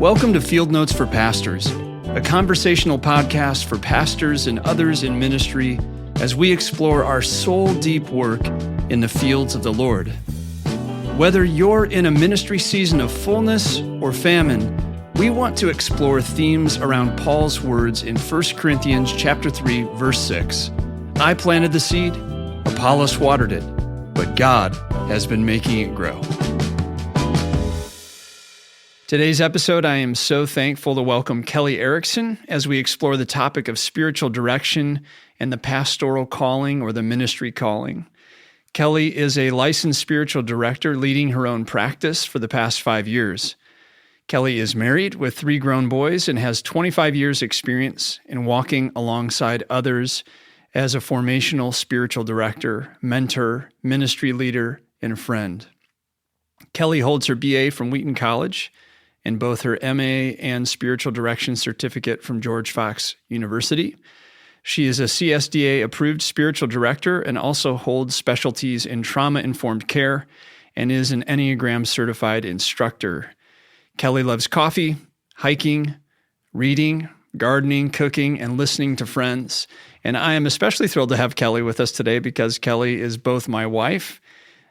Welcome to Field Notes for Pastors, a conversational podcast for pastors and others in ministry as we explore our soul-deep work in the fields of the Lord. Whether you're in a ministry season of fullness or famine, we want to explore themes around Paul's words in 1 Corinthians chapter 3, verse 6. I planted the seed, Apollos watered it, but God has been making it grow. Today's episode, I am so thankful to welcome Kelly Erickson as we explore the topic of spiritual direction and the pastoral calling or the ministry calling. Kelly is a licensed spiritual director leading her own practice for the past 5 years. Kelly is married with 3 grown boys and has 25 years experience in walking alongside others as a formational spiritual director, mentor, ministry leader, and friend. Kelly holds her BA from Wheaton College and both her MA and spiritual direction certificate from George Fox University. She is a CSDA-approved spiritual director and also holds specialties in trauma-informed care and is an Enneagram-certified instructor. Kelly loves coffee, hiking, reading, gardening, cooking, and listening to friends. And I am especially thrilled to have Kelly with us today because Kelly is both my wife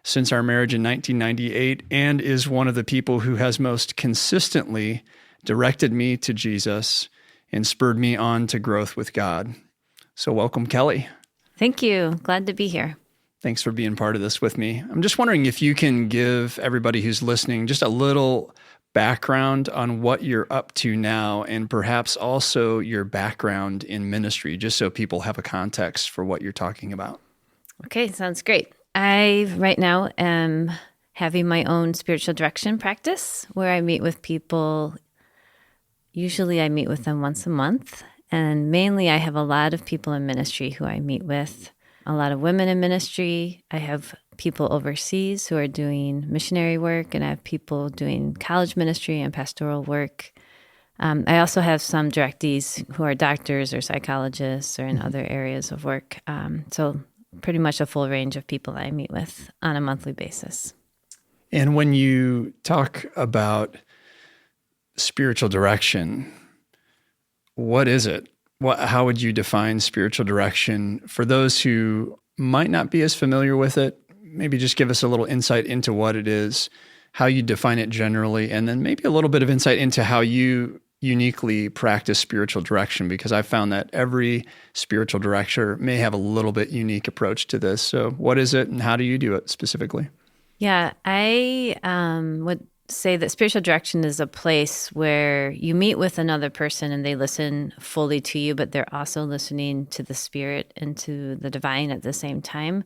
since our marriage in 1998 and is one of the people who has most consistently directed me to Jesus and spurred me on to growth with God. So welcome, Kelly. Thank you. Glad to be here. Thanks for being part of this with me. I'm just wondering if you can give everybody who's listening just a little background on what you're up to now and perhaps also your background in ministry, just so people have a context for what you're talking about. Okay, sounds great. I right now am having my own spiritual direction practice where I meet with people. Usually I meet with them once a month. And mainly I have a lot of people in ministry who I meet with, a lot of women in ministry. I have people overseas who are doing missionary work, and I have people doing college ministry and pastoral work. I also have some directees who are doctors or psychologists or in other areas of work. So pretty much a full range of people that I meet with on a monthly basis. And when you talk about spiritual direction, what is it? How would you define spiritual direction for those who might not be as familiar with it? Maybe just give us a little insight into what it is, how you define it generally, and then maybe a little bit of insight into how you uniquely practice spiritual direction, because I found that every spiritual director may have a little bit unique approach to this. So what is it and how do you do it specifically? Yeah, I would say that spiritual direction is a place where you meet with another person and they listen fully to you, but they're also listening to the Spirit and to the divine at the same time.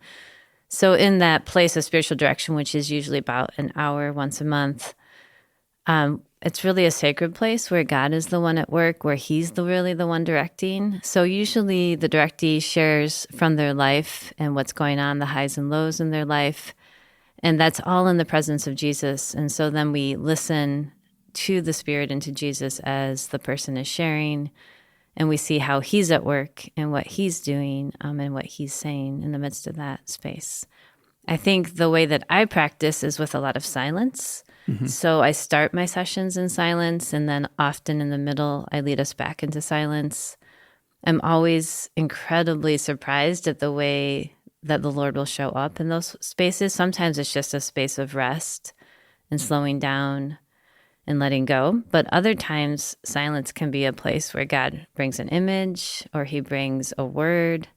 So in that place of spiritual direction, which is usually about an hour once a month, it's really a sacred place where God is the one at work, where He's really the one directing. So usually the directee shares from their life and what's going on, the highs and lows in their life. And that's all in the presence of Jesus. And so then we listen to the Spirit and to Jesus as the person is sharing, and we see how He's at work and what He's doing and what He's saying in the midst of that space. I think the way that I practice is with a lot of silence. Mm-hmm. So I start my sessions in silence, and then often in the middle, I lead us back into silence. I'm always incredibly surprised at the way that the Lord will show up in those spaces. Sometimes it's just a space of rest and slowing down and letting go. But other times, silence can be a place where God brings an image, or He brings a word,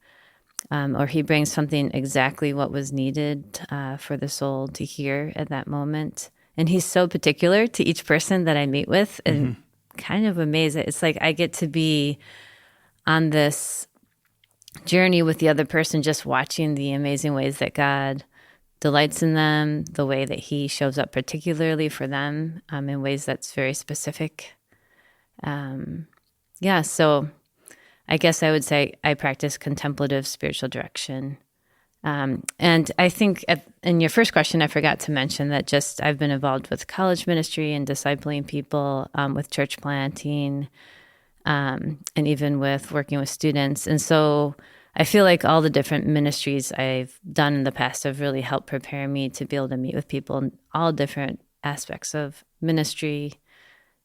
or He brings something exactly what was needed for the soul to hear at that moment. And He's so particular to each person that I meet with, and kind of amazed. It's like I get to be on this journey with the other person, just watching the amazing ways that God delights in them, the way that He shows up particularly for them in ways that's very specific. So I guess I would say I practice contemplative spiritual direction. And I think in your first question, I forgot to mention that I've been involved with college ministry and discipling people, with church planting, and even with working with students. And so I feel like all the different ministries I've done in the past have really helped prepare me to be able to meet with people in all different aspects of ministry,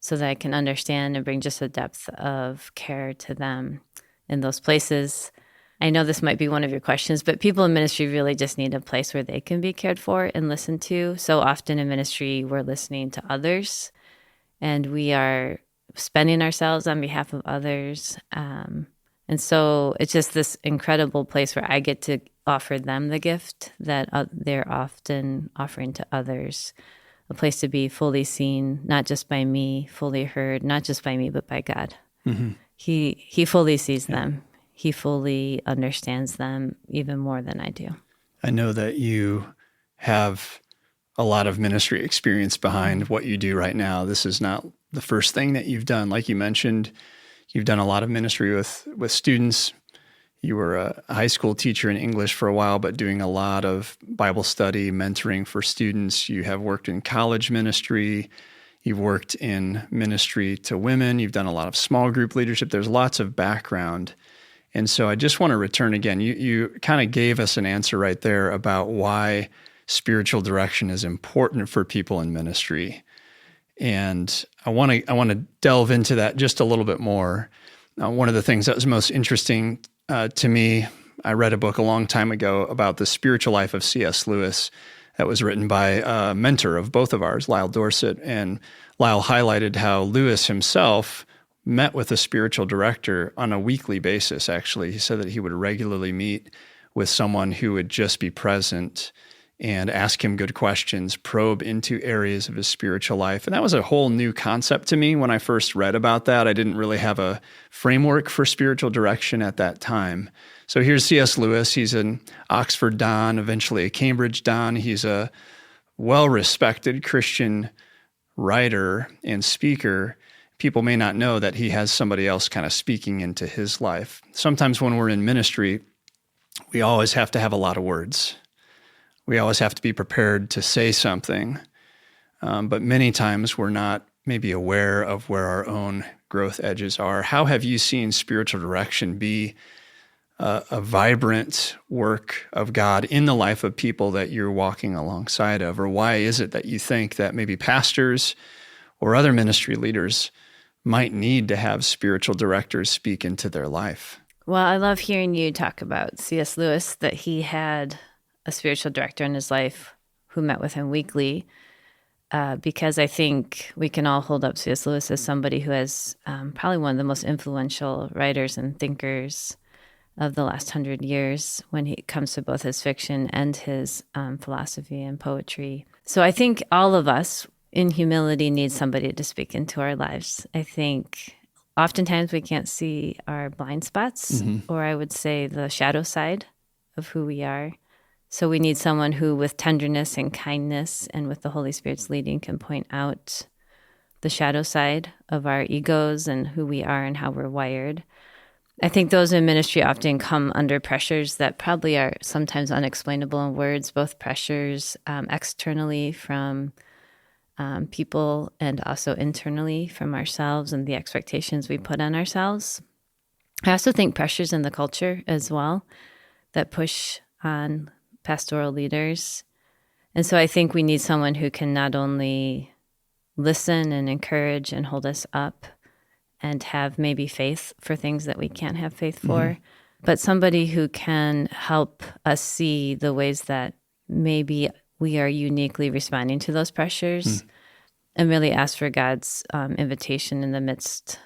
so that I can understand and bring just a depth of care to them in those places. I know this might be one of your questions, but people in ministry really just need a place where they can be cared for and listened to. So often in ministry, we're listening to others, and we are spending ourselves on behalf of others. And so it's just this incredible place where I get to offer them the gift that they're often offering to others, a place to be fully seen, not just by me, fully heard, not just by me, but by God. Mm-hmm. He fully sees them. He fully understands them even more than I do. I know that you have a lot of ministry experience behind what you do right now. This is not the first thing that you've done. Like you mentioned, you've done a lot of ministry with students. You were a high school teacher in English for a while, but doing a lot of Bible study, mentoring for students. You have worked in college ministry. You've worked in ministry to women. You've done a lot of small group leadership. There's lots of background. And so I just want to return again. You kind of gave us an answer right there about why spiritual direction is important for people in ministry. And I want to delve into that just a little bit more. One of the things that was most interesting to me, I read a book a long time ago about the spiritual life of C.S. Lewis that was written by a mentor of both of ours, Lyle Dorsett. And Lyle highlighted how Lewis himself met with a spiritual director on a weekly basis, actually. He said that he would regularly meet with someone who would just be present and ask him good questions, probe into areas of his spiritual life. And that was a whole new concept to me when I first read about that. I didn't really have a framework for spiritual direction at that time. So here's C.S. Lewis. He's an Oxford Don, eventually a Cambridge Don. He's a well-respected Christian writer and speaker. People may not know that he has somebody else kind of speaking into his life. Sometimes when we're in ministry, we always have to have a lot of words. We always have to be prepared to say something, but many times we're not maybe aware of where our own growth edges are. How have you seen spiritual direction be a vibrant work of God in the life of people that you're walking alongside of? Or why is it that you think that maybe pastors or other ministry leaders might need to have spiritual directors speak into their life? Well, I love hearing you talk about C.S. Lewis, that he had a spiritual director in his life who met with him weekly, because I think we can all hold up C.S. Lewis as somebody who has probably one of the most influential writers and thinkers of the last 100 years when it comes to both his fiction and his philosophy and poetry. So I think all of us in humility need somebody to speak into our lives. I think oftentimes we can't see our blind spots, or I would say the shadow side of who we are. So we need someone who, with tenderness and kindness and with the Holy Spirit's leading, can point out the shadow side of our egos and who we are and how we're wired. I think those in ministry often come under pressures that probably are sometimes unexplainable in words, both pressures externally from people and also internally from ourselves and the expectations we put on ourselves. I also think pressures in the culture as well that push on pastoral leaders. And so I think we need someone who can not only listen and encourage and hold us up and have maybe faith for things that we can't have faith for, but somebody who can help us see the ways that maybe we are uniquely responding to those pressures and really ask for God's invitation in the midst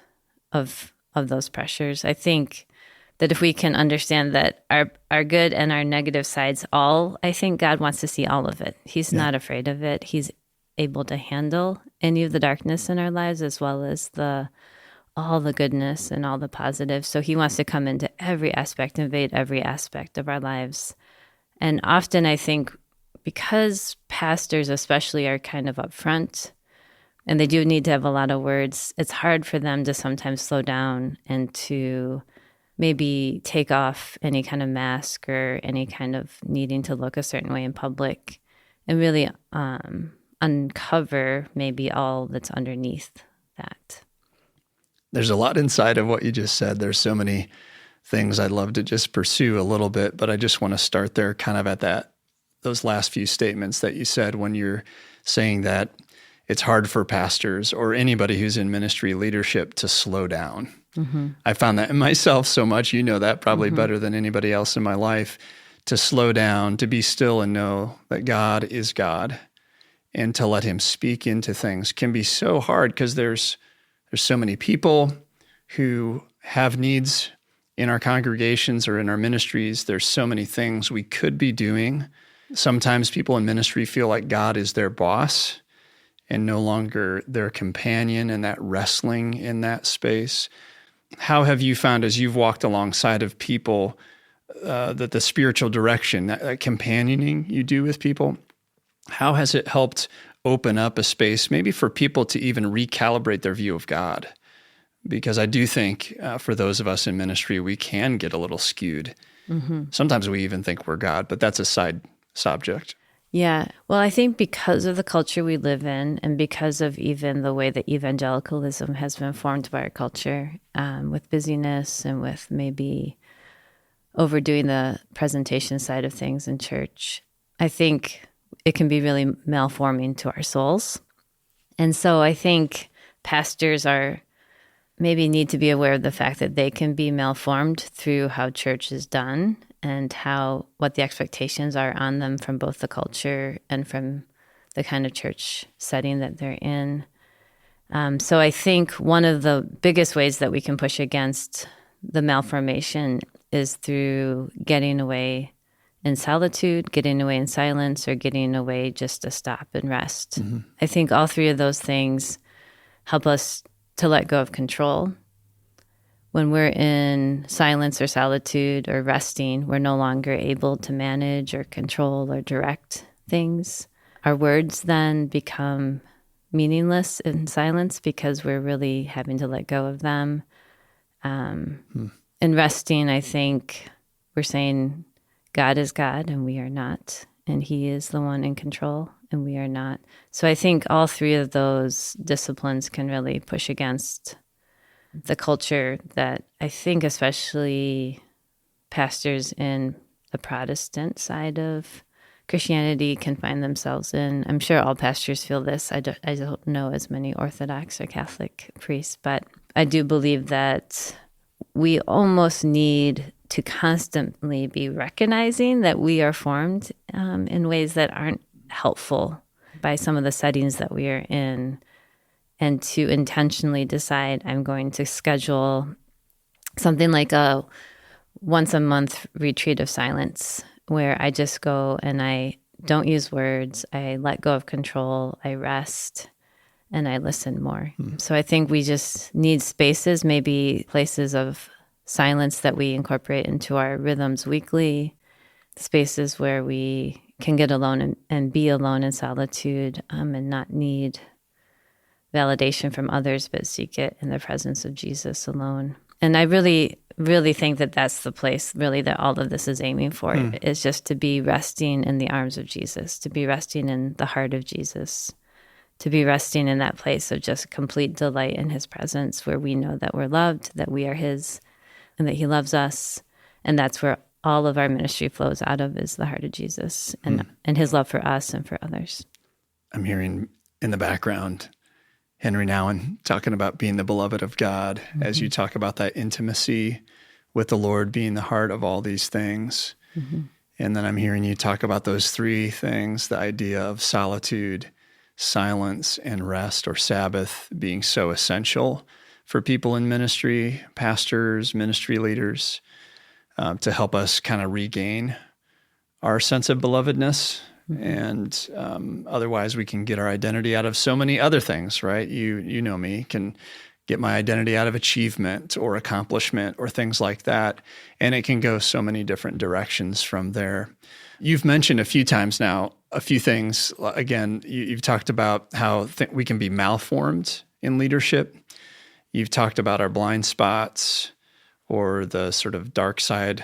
of those pressures. I think that if we can understand that our good and our negative sides I think God wants to see all of it. He's not afraid of it. He's able to handle any of the darkness in our lives as well as all the goodness and all the positive. So he wants to come into every aspect, invade every aspect of our lives. And often I think because pastors especially are kind of upfront and they do need to have a lot of words, it's hard for them to sometimes slow down and to maybe take off any kind of mask or any kind of needing to look a certain way in public and really uncover maybe all that's underneath that. There's a lot inside of what you just said. There's so many things I'd love to just pursue a little bit, but I just want to start there kind of at those last few statements that you said when you're saying that it's hard for pastors or anybody who's in ministry leadership to slow down. I found that in myself so much. You know that probably better than anybody else in my life, to slow down, to be still and know that God is God, and to let him speak into things can be so hard because there's so many people who have needs in our congregations or in our ministries. There's so many things we could be doing. Sometimes people in ministry feel like God is their boss and no longer their companion, and that wrestling in that space. How have you found, as you've walked alongside of people, that the spiritual direction, that companioning you do with people, how has it helped open up a space maybe for people to even recalibrate their view of God? Because I do think for those of us in ministry, we can get a little skewed. Sometimes we even think we're God, but that's a side subject. Yeah. Well, I think because of the culture we live in, and because of even the way that evangelicalism has been formed by our culture, with busyness and with maybe overdoing the presentation side of things in church, I think it can be really malforming to our souls. And so I think pastors maybe need to be aware of the fact that they can be malformed through how church is done and what the expectations are on them from both the culture and from the kind of church setting that they're in. So I think one of the biggest ways that we can push against the malformation is through getting away in solitude, getting away in silence, or getting away just to stop and rest. I think all three of those things help us to let go of control. When we're in silence or solitude or resting, we're no longer able to manage or control or direct things. Our words then become meaningless in silence because we're really having to let go of them. In resting, I think we're saying God is God and we are not, and he is the one in control and we are not. So I think all three of those disciplines can really push against the culture that I think especially pastors in the Protestant side of Christianity can find themselves in. I'm sure all pastors feel this. I don't know as many Orthodox or Catholic priests, but I do believe that we almost need to constantly be recognizing that we are formed in ways that aren't helpful by some of the settings that we are in, and to intentionally decide I'm going to schedule something like a once-a-month retreat of silence where I just go and I don't use words, I let go of control, I rest, and I listen more. So I think we just need spaces, maybe places of silence that we incorporate into our rhythms weekly, spaces where we can get alone and be alone in solitude, and not need validation from others, but seek it in the presence of Jesus alone. And I really, really think that that's the place really that all of this is aiming for, is just to be resting in the arms of Jesus, to be resting in the heart of Jesus, to be resting in that place of just complete delight in his presence, where we know that we're loved, that we are his, and that he loves us. And that's where all of our ministry flows out of, is the heart of Jesus and his love for us and for others. I'm hearing in the background Henry Nouwen talking about being the beloved of God, as you talk about that intimacy with the Lord being the heart of all these things. And then I'm hearing you talk about those three things, the idea of solitude, silence, and rest or Sabbath being so essential for people in ministry, pastors, ministry leaders, to help us kind of regain our sense of belovedness. And otherwise we can get our identity out of so many other things, right? You know me, can get my identity out of achievement or accomplishment or things like that. And it can go so many different directions from there. You've mentioned a few times now, a few things. Again, you've talked about how we can be malformed in leadership. You've talked about our blind spots or the sort of dark side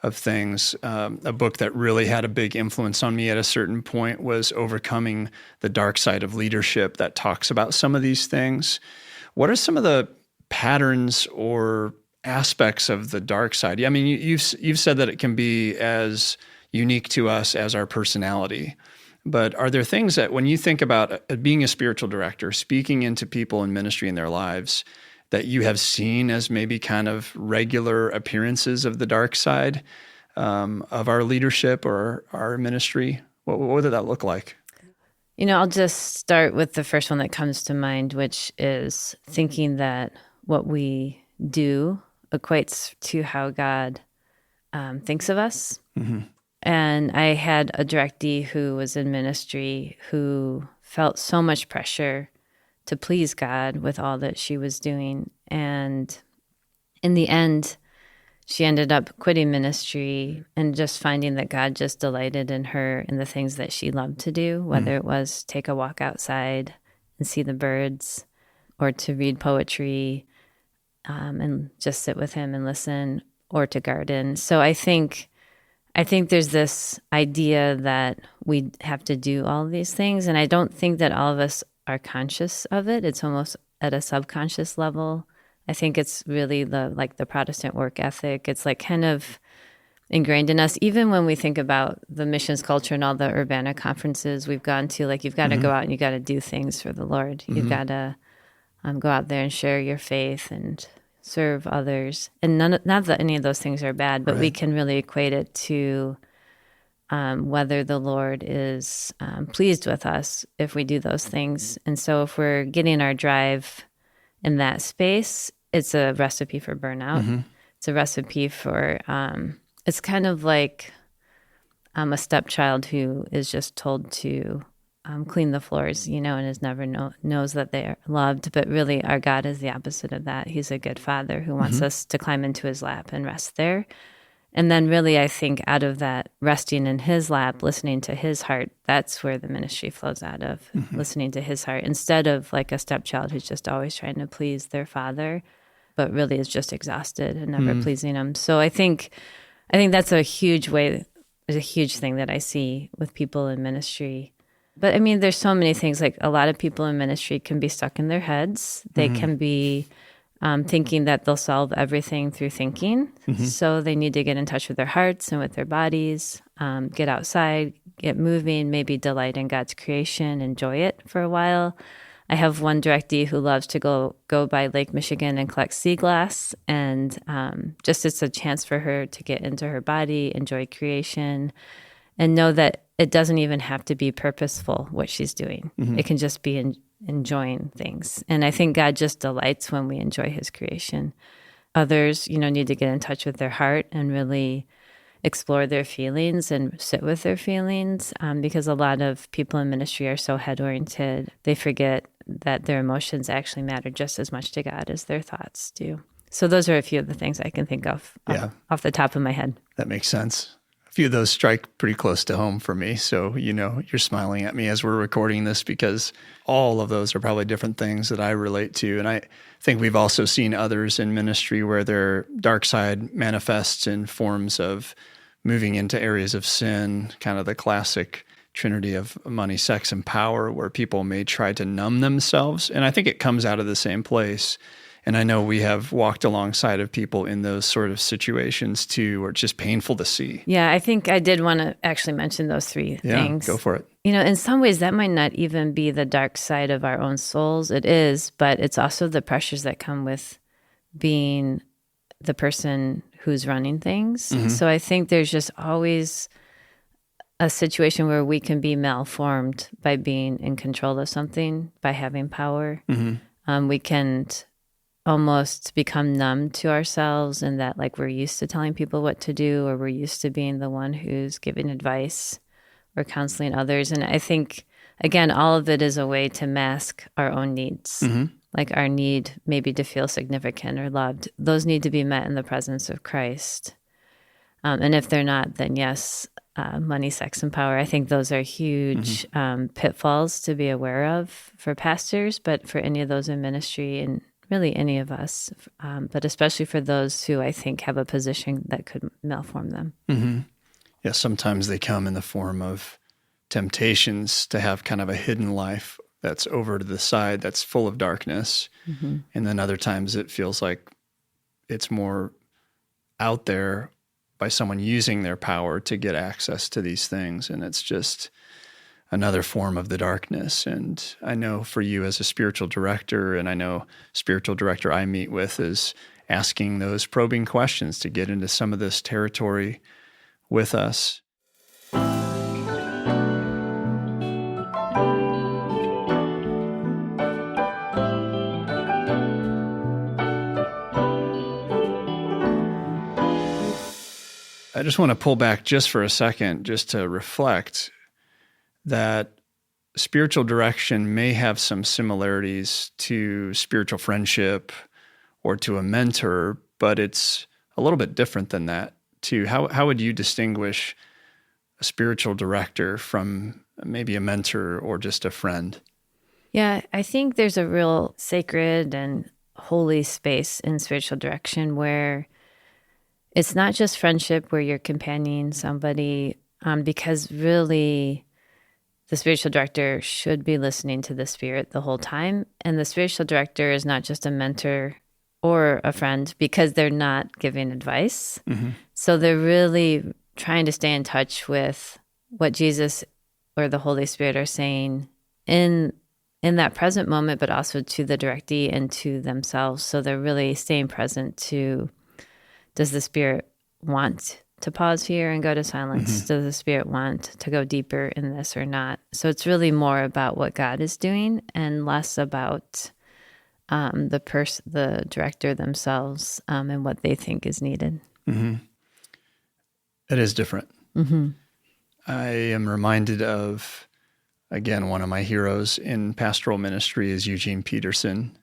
of things. A book that really had a big influence on me at a certain point was Overcoming the Dark Side of Leadership, that talks about some of these things. What are some of the patterns or aspects of the dark side? I mean, you've said that it can be as unique to us as our personality. But are there things that when you think about being a spiritual director, speaking into people in ministry in their lives, that you have seen as maybe kind of regular appearances of the dark side of our leadership or our ministry? What did that look like? I'll just start with the first one that comes to mind, which is thinking that what we do equates to how God thinks of us. Mm-hmm. And I had a directee who was in ministry who felt so much pressure to please God with all that she was doing. And in the end, she ended up quitting ministry and just finding that God just delighted in her in the things that she loved to do, whether it was take a walk outside and see the birds or to read poetry and just sit with him and listen, or to garden. So I think there's this idea that we have to do all of these things, and I don't think that all of us are conscious of it. It's almost at a subconscious level. I think it's really the Protestant work ethic. It's like kind of ingrained in us. Even when we think about the missions culture and all the Urbana conferences we've gone to, like you've got to go out and you got to do things for the Lord. You've got to go out there and share your faith and serve others. And not that any of those things are bad, but we can really equate it to whether the Lord is pleased with us if we do those things. And so if we're getting our drive in that space, it's a recipe for burnout. It's a recipe for, it's kind of like a stepchild who is just told to clean the floors, and is never knows that they are loved. But really, our God is the opposite of that. He's a good father who wants us to climb into his lap and rest there. And then really, I think out of that resting in his lap, listening to his heart, that's where the ministry flows out of, listening to his heart, instead of like a stepchild who's just always trying to please their father, but really is just exhausted and never pleasing him. So I think that's a huge thing that I see with people in ministry. But I mean, there's so many things. Like a lot of people in ministry can be stuck in their heads. They can be thinking that they'll solve everything through thinking. So they need to get in touch with their hearts and with their bodies, get outside, get moving, maybe delight in God's creation, enjoy it for a while. I have one directee who loves to go by Lake Michigan and collect sea glass. And just it's a chance for her to get into her body, enjoy creation, and know that it doesn't even have to be purposeful what she's doing. It can just be enjoying things. And I think God just delights when we enjoy his creation. Others, need to get in touch with their heart and really explore their feelings and sit with their feelings, because a lot of people in ministry are so head-oriented, they forget that their emotions actually matter just as much to God as their thoughts do. So those are a few of the things I can think of off the top of my head. That makes sense. A few of those strike pretty close to home for me. So, you're smiling at me as we're recording this because all of those are probably different things that I relate to. And I think we've also seen others in ministry where their dark side manifests in forms of moving into areas of sin, kind of the classic trinity of money, sex, and power, where people may try to numb themselves. And I think it comes out of the same place. And I know we have walked alongside of people in those sort of situations too, where it's just painful to see. Yeah, I think I did want to actually mention those three things. Go for it. In some ways that might not even be the dark side of our own souls. It is, but it's also the pressures that come with being the person who's running things. So I think there's just always a situation where we can be malformed by being in control of something, by having power. We can almost become numb to ourselves, and that like we're used to telling people what to do, or we're used to being the one who's giving advice or counseling others. And I think, again, all of it is a way to mask our own needs, like our need maybe to feel significant or loved. Those need to be met in the presence of Christ. And if they're not, then yes, money, sex, and power. I think those are huge pitfalls to be aware of for pastors, but for any of those in ministry and really any of us, but especially for those who I think have a position that could malform them. Yeah, sometimes they come in the form of temptations to have kind of a hidden life that's over to the side, that's full of darkness. And then other times it feels like it's more out there by someone using their power to get access to these things. And it's just, another form of the darkness. And I know for you as a spiritual director, and I know spiritual director I meet with is asking those probing questions to get into some of this territory with us. I just want to pull back just for a second, just to reflect that spiritual direction may have some similarities to spiritual friendship or to a mentor, but it's a little bit different than that too. How would you distinguish a spiritual director from maybe a mentor or just a friend? Yeah, I think there's a real sacred and holy space in spiritual direction where it's not just friendship where you're companioning somebody, because really the spiritual director should be listening to the Spirit the whole time. And the spiritual director is not just a mentor or a friend because they're not giving advice. Mm-hmm. So they're really trying to stay in touch with what Jesus or the Holy Spirit are saying in that present moment, but also to the directee and to themselves. So they're really staying present to, does the Spirit want to pause here and go to silence? Mm-hmm. Does the Spirit want to go deeper in this or not? So it's really more about what God is doing and less about the director themselves and what they think is needed. Mm-hmm. It is different. Mm-hmm. I am reminded of, again, one of my heroes in pastoral ministry is Eugene Peterson.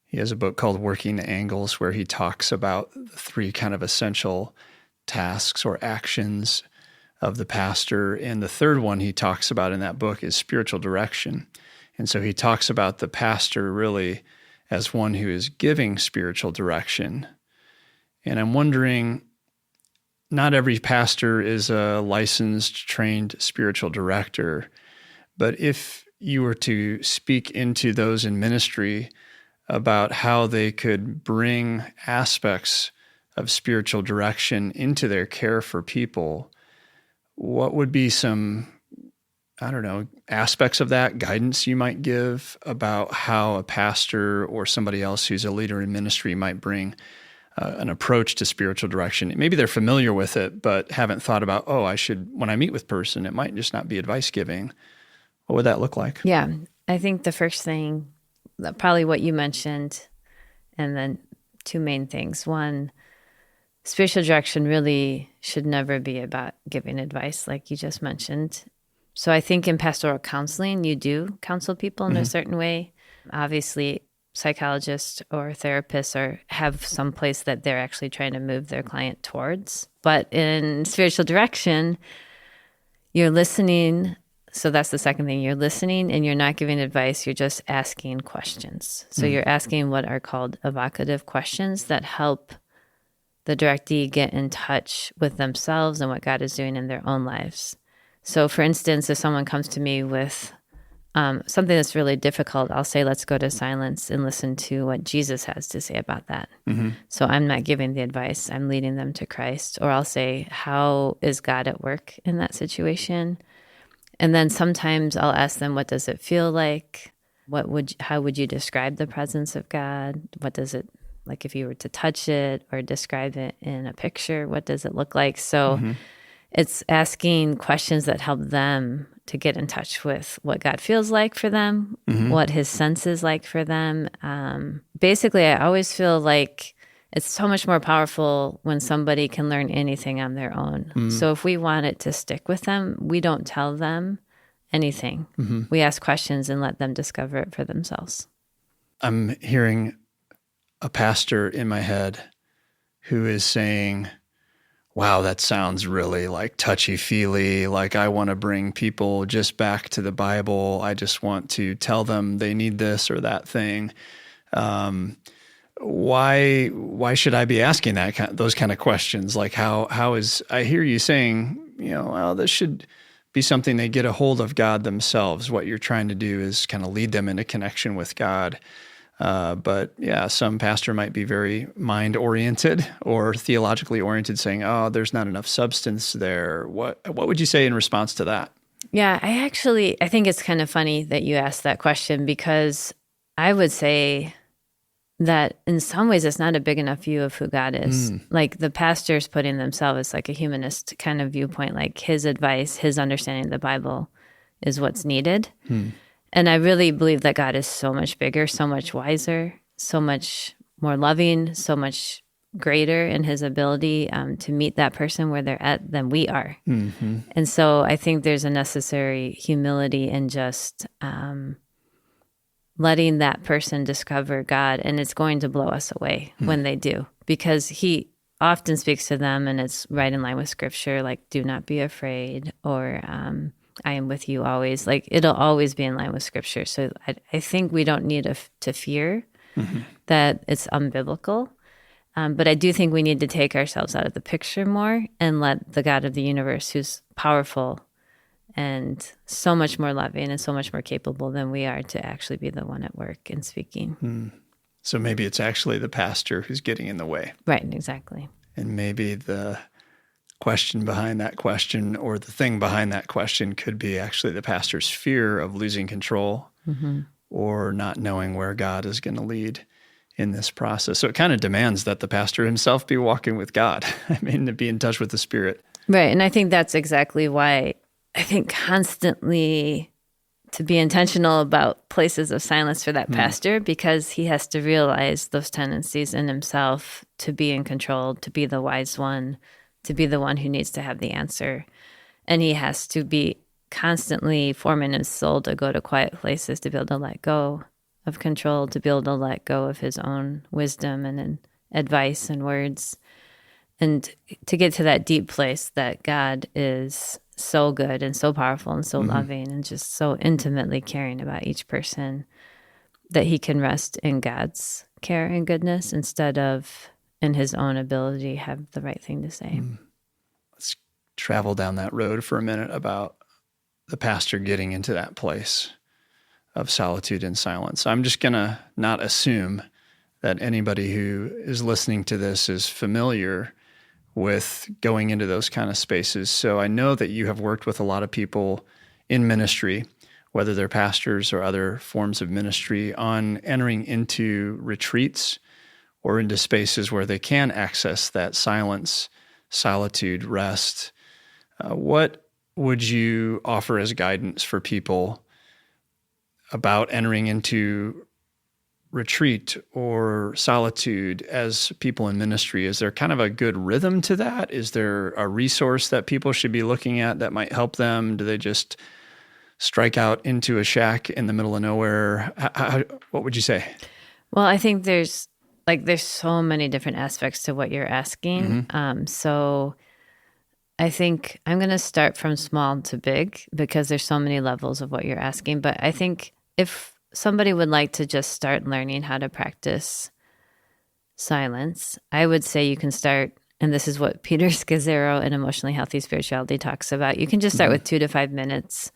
He has a book called Working Angles where he talks about the three kind of essential tasks or actions of the pastor. And the third one he talks about in that book is spiritual direction. And so he talks about the pastor really as one who is giving spiritual direction. And I'm wondering, not every pastor is a licensed, trained spiritual director, but if you were to speak into those in ministry about how they could bring aspects of spiritual direction into their care for people, what would be some, aspects of that guidance you might give about how a pastor or somebody else who's a leader in ministry might bring an approach to spiritual direction? Maybe they're familiar with it, but haven't thought about, when I meet with person, it might just not be advice giving. What would that look like? Yeah, I think the first thing, probably what you mentioned, and then two main things. One, spiritual direction really should never be about giving advice, like you just mentioned. So I think in pastoral counseling, you do counsel people in a certain way. Obviously, psychologists or therapists have some place that they're actually trying to move their client towards. But in spiritual direction, you're listening. So that's the second thing. You're listening and you're not giving advice. You're just asking questions. So you're asking what are called evocative questions that help the directee get in touch with themselves and what God is doing in their own lives. So for instance, if someone comes to me with something that's really difficult, I'll say, let's go to silence and listen to what Jesus has to say about that. Mm-hmm. So I'm not giving the advice. I'm leading them to Christ. Or I'll say, how is God at work in that situation? And then sometimes I'll ask them, what does it feel like? How would you describe the presence of God? What does it, like if you were to touch it or describe it in a picture, what does it look like? So it's asking questions that help them to get in touch with what God feels like for them, what his sense is like for them. Basically, I always feel like it's so much more powerful when somebody can learn anything on their own. So if we want it to stick with them, we don't tell them anything. We ask questions and let them discover it for themselves. I'm hearing a pastor in my head who is saying, wow, that sounds really like touchy-feely, like I want to bring people just back to the Bible. I just want to tell them they need this or that thing. Why should I be asking those kind of questions? Like how is, I hear you saying, well, this should be something they get a hold of God themselves. What you're trying to do is kind of lead them into connection with God. But yeah, some pastor might be very mind-oriented or theologically oriented, saying, "Oh, there's not enough substance there." What would you say in response to that? Yeah, I think it's kind of funny that you asked that question, because I would say that in some ways it's not a big enough view of who God is. Like the pastors putting themselves as like a humanist kind of viewpoint, like his advice, his understanding of the Bible is what's needed. And I really believe that God is so much bigger, so much wiser, so much more loving, so much greater in his ability to meet that person where they're at than we are. And so I think there's a necessary humility in just letting that person discover God, and it's going to blow us away when they do, because he often speaks to them and it's right in line with scripture, like, do not be afraid, or I am with you always. Like, it'll always be in line with scripture. So I think we don't need to fear that it's unbiblical. But I do think we need to take ourselves out of the picture more and let the God of the universe, who's powerful and so much more loving and so much more capable than we are, to actually be the one at work and speaking. So maybe it's actually the pastor who's getting in the way. Right, exactly. And maybe the question behind that question, or the thing behind that question, could be actually the pastor's fear of losing control or not knowing where God is going to lead in this process. So it kind of demands that the pastor himself be walking with God. I mean, to be in touch with the Spirit. Right. And I think that's exactly why I think constantly to be intentional about places of silence for that pastor, because he has to realize those tendencies in himself to be in control, to be the wise one, to be the one who needs to have the answer. And he has to be constantly forming his soul to go to quiet places, to be able to let go of control, to be able to let go of his own wisdom and advice and words, and to get to that deep place that God is so good and so powerful and so loving and just so intimately caring about each person, that he can rest in God's care and goodness instead of in his own ability have the right thing to say. Let's travel down that road for a minute about the pastor getting into that place of solitude and silence. I'm just going to not assume that anybody who is listening to this is familiar with going into those kind of spaces. So I know that you have worked with a lot of people in ministry, whether they're pastors or other forms of ministry, on entering into retreats or into spaces where they can access that silence, solitude, rest. What would you offer as guidance for people about entering into retreat or solitude as people in ministry? Is there kind of a good rhythm to that? Is there a resource that people should be looking at that might help them? Do they just strike out into a shack in the middle of nowhere? What would you say? Well, I think there's so many different aspects to what you're asking. So I think I'm going to start from small to big, because there's so many levels of what you're asking. But I think if somebody would like to just start learning how to practice silence, I would say you can start, and this is what Peter Scazzaro in Emotionally Healthy Spirituality talks about. You can just start with 2 to 5 minutes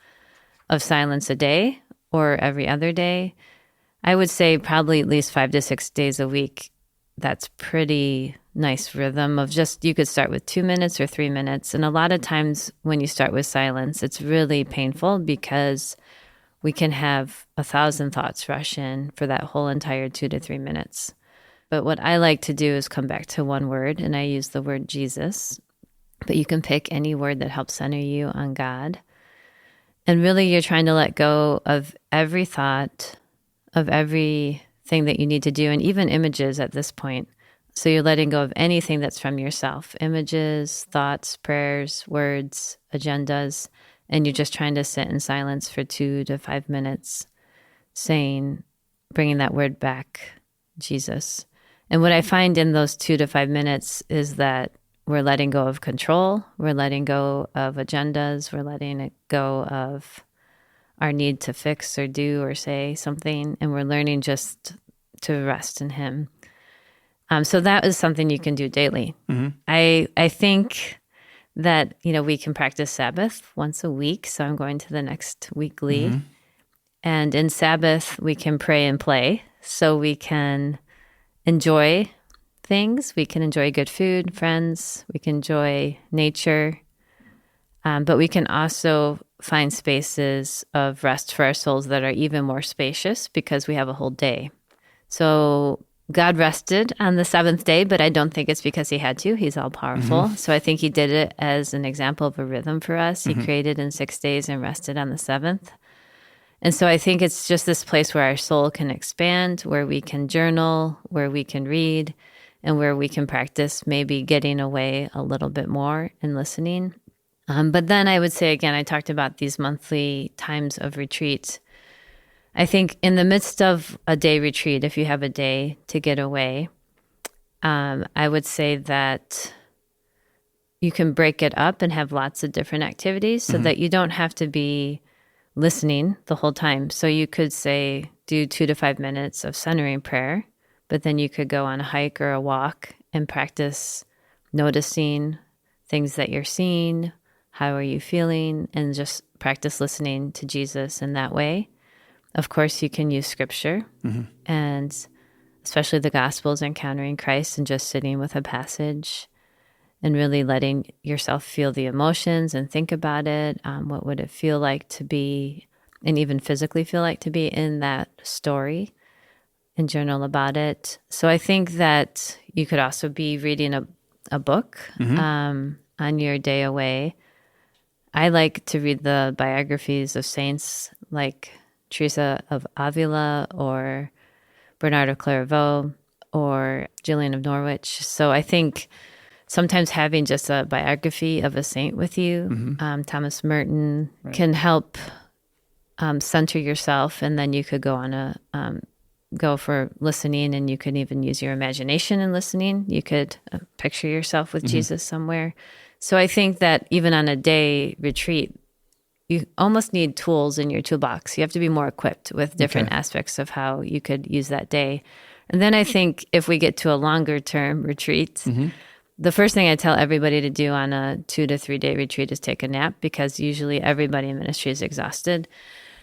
of silence a day or every other day. I would say probably at least 5 to 6 days a week. That's pretty nice rhythm of just, you could start with 2 minutes or 3 minutes. And a lot of times when you start with silence, it's really painful because we can have 1,000 thoughts rush in for that whole entire 2 to 3 minutes. But what I like to do is come back to one word, and I use the word Jesus. But you can pick any word that helps center you on God. And really, you're trying to let go of every thought, of everything that you need to do, and even images at this point. So you're letting go of anything that's from yourself, images, thoughts, prayers, words, agendas, and you're just trying to sit in silence for 2 to 5 minutes, bringing that word back, Jesus. And what I find in those 2 to 5 minutes is that we're letting go of control, we're letting go of agendas, we're letting it go of our need to fix or do or say something, and we're learning just to rest in him. So that is something you can do daily. I think that, we can practice Sabbath once a week. So I'm going to the next weekly. And in Sabbath, we can pray and play. So we can enjoy things. We can enjoy good food, friends. We can enjoy nature. But we can also find spaces of rest for our souls that are even more spacious because we have a whole day. So God rested on the seventh day, but I don't think it's because he had to. He's all powerful. So I think he did it as an example of a rhythm for us. He created in 6 days and rested on the seventh. And so I think it's just this place where our soul can expand, where we can journal, where we can read, and where we can practice maybe getting away a little bit more and listening. But then I would say, again, I talked about these monthly times of retreat. I think in the midst of a day retreat, if you have a day to get away, I would say that you can break it up and have lots of different activities so that you don't have to be listening the whole time. So you could say, do 2 to 5 minutes of centering prayer, but then you could go on a hike or a walk and practice noticing things that you're seeing. How are you feeling? And just practice listening to Jesus in that way. Of course, you can use scripture and especially the Gospels, encountering Christ and just sitting with a passage and really letting yourself feel the emotions and think about it. What would it feel like to be, and even physically feel like to be in that story, and journal about it. So I think that you could also be reading a book on your day away. I like to read the biographies of saints like Teresa of Avila or Bernard of Clairvaux or Gillian of Norwich. So I think sometimes having just a biography of a saint with you, Thomas Merton, can help center yourself, and then you could go on go for listening, and you could even use your imagination in listening. You could picture yourself with Jesus somewhere. So I think that even on a day retreat, you almost need tools in your toolbox. You have to be more equipped with different aspects of how you could use that day. And then I think if we get to a longer term retreat, the first thing I tell everybody to do on a 2 to 3 day retreat is take a nap, because usually everybody in ministry is exhausted.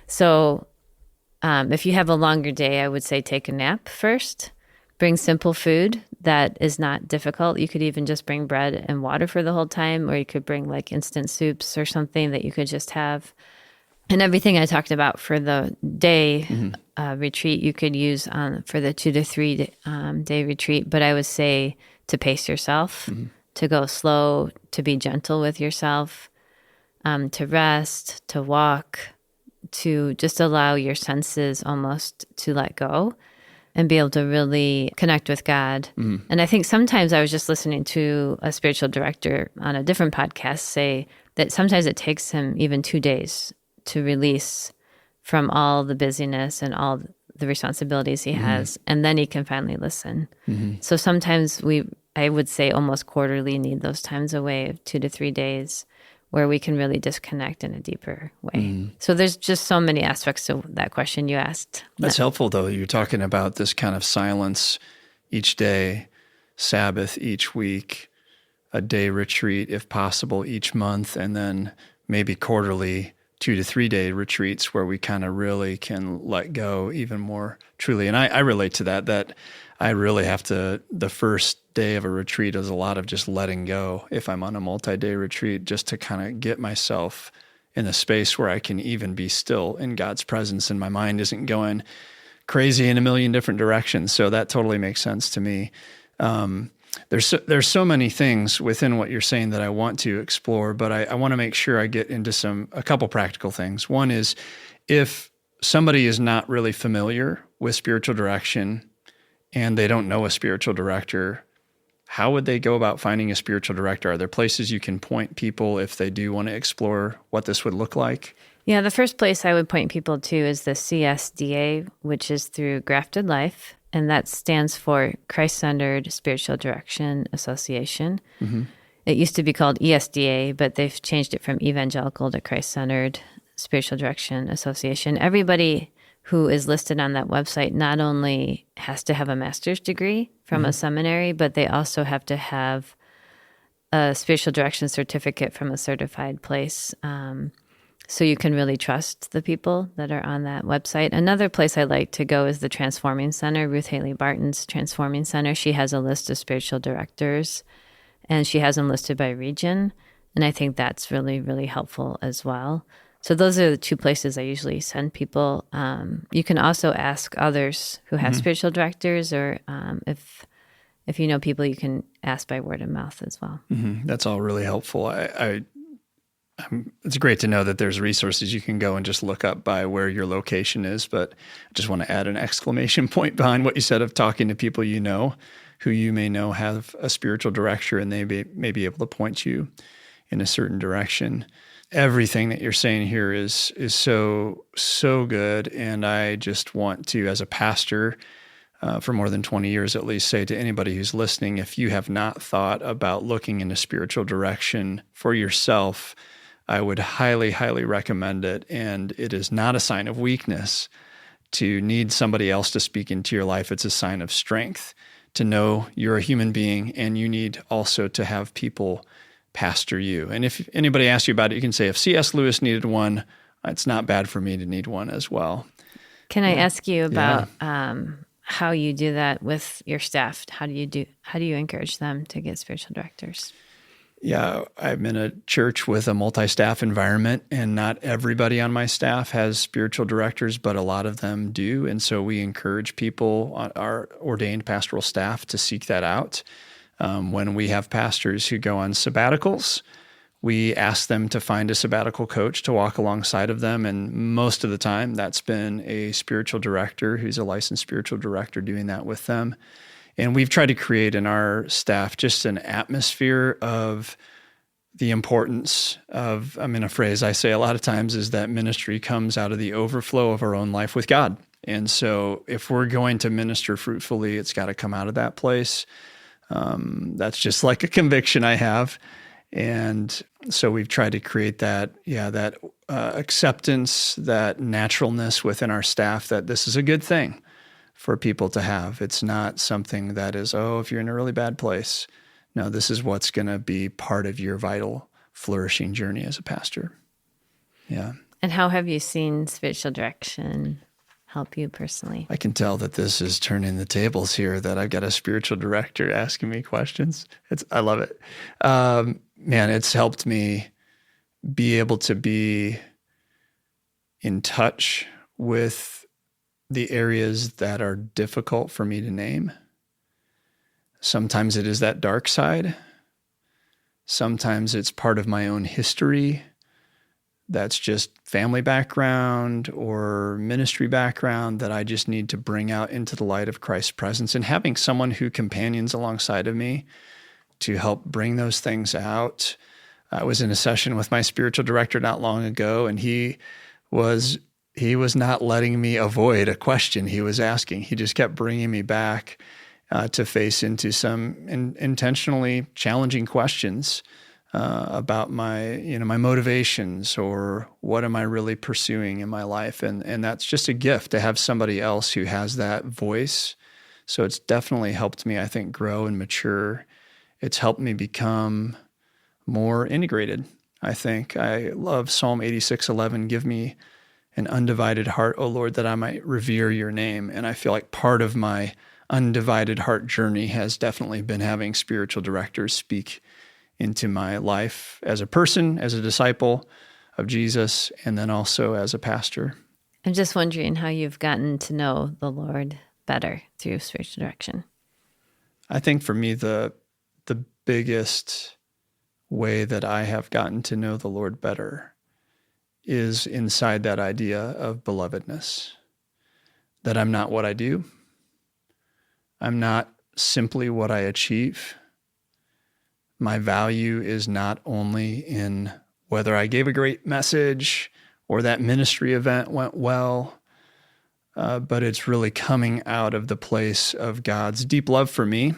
So if you have a longer day, I would say take a nap first. Bring simple food that is not difficult. You could even just bring bread and water for the whole time, or you could bring like instant soups or something that you could just have. And everything I talked about for the day retreat, you could use for the 2 to 3 day retreat. But I would say to pace yourself, to go slow, to be gentle with yourself, to rest, to walk, to just allow your senses almost to let go and be able to really connect with God. And I think sometimes I was just listening to a spiritual director on a different podcast say that sometimes it takes him even 2 days to release from all the busyness and all the responsibilities he has, and then he can finally listen. So sometimes I would say almost quarterly need those times away of 2 to 3 days where we can really disconnect in a deeper way. So there's just so many aspects to that question you asked. That's helpful, though. You're talking about this kind of silence each day, Sabbath each week, a day retreat, if possible, each month, and then maybe quarterly 2 to 3 day retreats where we kind of really can let go even more truly. And I relate to that I really have to, the first day of a retreat is a lot of just letting go if I'm on a multi-day retreat, just to kind of get myself in a space where I can even be still in God's presence and my mind isn't going crazy in a million different directions. So that totally makes sense to me. There's so many things within what you're saying that I want to explore, but I want to make sure I get into a couple practical things. One is, if somebody is not really familiar with spiritual direction and they don't know a spiritual director, how would they go about finding a spiritual director? Are there places you can point people if they do want to explore what this would look like? Yeah, the first place I would point people to is the CSDA, which is through Grafted Life, and that stands for Christ-Centered Spiritual Direction Association. It used to be called ESDA, but they've changed it from Evangelical to Christ-Centered Spiritual Direction Association. Everybody who is listed on that website not only has to have a master's degree from a seminary, but they also have to have a spiritual direction certificate from a certified place. So you can really trust the people that are on that website. Another place I like to go is the Transforming Center, Ruth Haley Barton's Transforming Center. She has a list of spiritual directors, and she has them listed by region. And I think that's really, really helpful as well. So those are the two places I usually send people. You can also ask others who have spiritual directors, or if you know people, you can ask by word of mouth as well. That's all really helpful. It's great to know that there's resources you can go and just look up by where your location is. But I just want to add an exclamation point behind what you said of talking to people you know, who you may know have a spiritual director, and they may be able to point you in a certain direction. Everything that you're saying here is so good. And I just want to, as a pastor, for more than 20 years at least, say to anybody who's listening, if you have not thought about looking into spiritual direction for yourself, I would highly, highly recommend it. And it is not a sign of weakness to need somebody else to speak into your life. It's a sign of strength to know you're a human being, and you need also to have people pastor you. And if anybody asks you about it, you can say, if C.S. Lewis needed one, it's not bad for me to need one as well. Can I ask you about how you do that with your staff? How do you encourage them to get spiritual directors? Yeah, I'm in a church with a multi-staff environment, and not everybody on my staff has spiritual directors, but a lot of them do. And so we encourage people on our ordained pastoral staff to seek that out. When we have pastors who go on sabbaticals, we ask them to find a sabbatical coach to walk alongside of them. And most of the time, that's been a spiritual director who's a licensed spiritual director doing that with them. And we've tried to create in our staff just an atmosphere of the importance of, a phrase I say a lot of times is that ministry comes out of the overflow of our own life with God. And so if we're going to minister fruitfully, it's got to come out of that place. That's just like a conviction I have. And so we've tried to create that acceptance, that naturalness within our staff that this is a good thing for people to have. It's not something that is, if you're in a really bad place. No, this is what's going to be part of your vital, flourishing journey as a pastor. Yeah. And how have you seen spiritual direction help you personally? I can tell that this is turning the tables here, that I've got a spiritual director asking me questions. I love it. Man, it's helped me be able to be in touch with the areas that are difficult for me to name. Sometimes it is that dark side. Sometimes it's part of my own history. That's just family background or ministry background that I just need to bring out into the light of Christ's presence, and having someone who companions alongside of me to help bring those things out. I was in a session with my spiritual director not long ago, and he was not letting me avoid a question he was asking. He just kept bringing me back to face into some intentionally challenging questions about my motivations, or what am I really pursuing in my life? And that's just a gift to have somebody else who has that voice. So it's definitely helped me, I think, grow and mature. It's helped me become more integrated, I think. I love Psalm 86:11, give me an undivided heart, O Lord, that I might revere your name. And I feel like part of my undivided heart journey has definitely been having spiritual directors speak into my life as a person, as a disciple of Jesus, and then also as a pastor. I'm just wondering how you've gotten to know the Lord better through spiritual direction. I think for me, the biggest way that I have gotten to know the Lord better is inside that idea of belovedness, that I'm not what I do. I'm not simply what I achieve. My value is not only in whether I gave a great message or that ministry event went well, but it's really coming out of the place of God's deep love for me,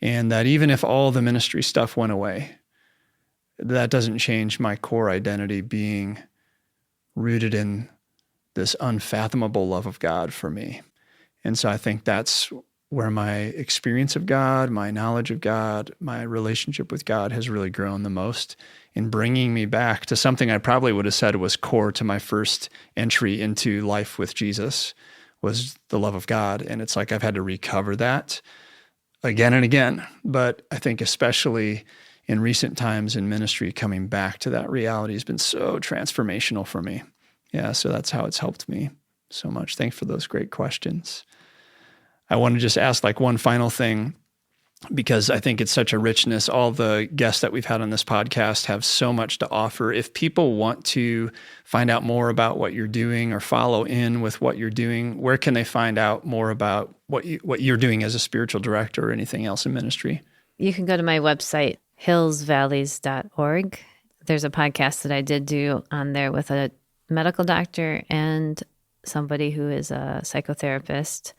and that even if all the ministry stuff went away, that doesn't change my core identity being rooted in this unfathomable love of God for me. And so I think that's where my experience of God, my knowledge of God, my relationship with God has really grown the most, in bringing me back to something I probably would have said was core to my first entry into life with Jesus, was the love of God. And it's like I've had to recover that again and again. But I think especially in recent times in ministry, coming back to that reality has been so transformational for me. Yeah, so that's how it's helped me so much. Thanks for those great questions. I want to just ask one final thing, because I think it's such a richness. All the guests that we've had on this podcast have so much to offer. If people want to find out more about what you're doing or follow in with what you're doing, where can they find out more about what you're doing as a spiritual director or anything else in ministry? You can go to my website, hillsvalleys.org. There's a podcast that I did do on there with a medical doctor and somebody who is a psychotherapist.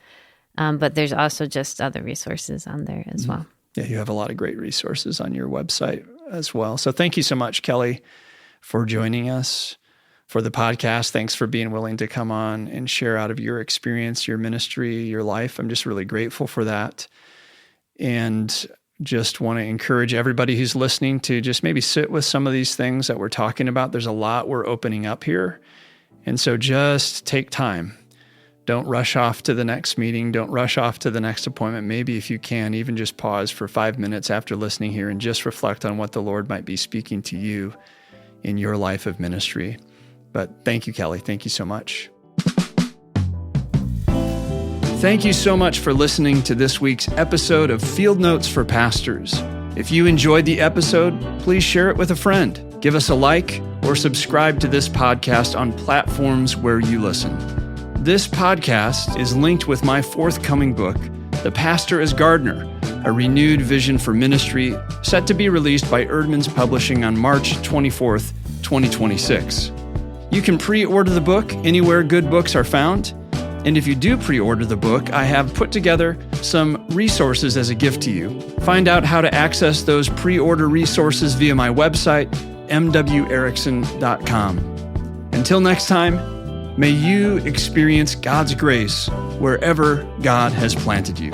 But there's also just other resources on there as well. Yeah, you have a lot of great resources on your website as well. So thank you so much, Kelly, for joining us for the podcast. Thanks for being willing to come on and share out of your experience, your ministry, your life. I'm just really grateful for that. And just want to encourage everybody who's listening to just maybe sit with some of these things that we're talking about. There's a lot we're opening up here. And so just take time. Don't rush off to the next meeting. Don't rush off to the next appointment. Maybe if you can, even just pause for 5 minutes after listening here and just reflect on what the Lord might be speaking to you in your life of ministry. But thank you, Kelly. Thank you so much. Thank you so much for listening to this week's episode of Field Notes for Pastors. If you enjoyed the episode, please share it with a friend. Give us a like or subscribe to this podcast on platforms where you listen. This podcast is linked with my forthcoming book, The Pastor as Gardener, a renewed vision for ministry, set to be released by Erdman's Publishing on March 24th, 2026. You can pre-order the book anywhere good books are found. And if you do pre-order the book, I have put together some resources as a gift to you. Find out how to access those pre-order resources via my website, mwerickson.com. Until next time, may you experience God's grace wherever God has planted you.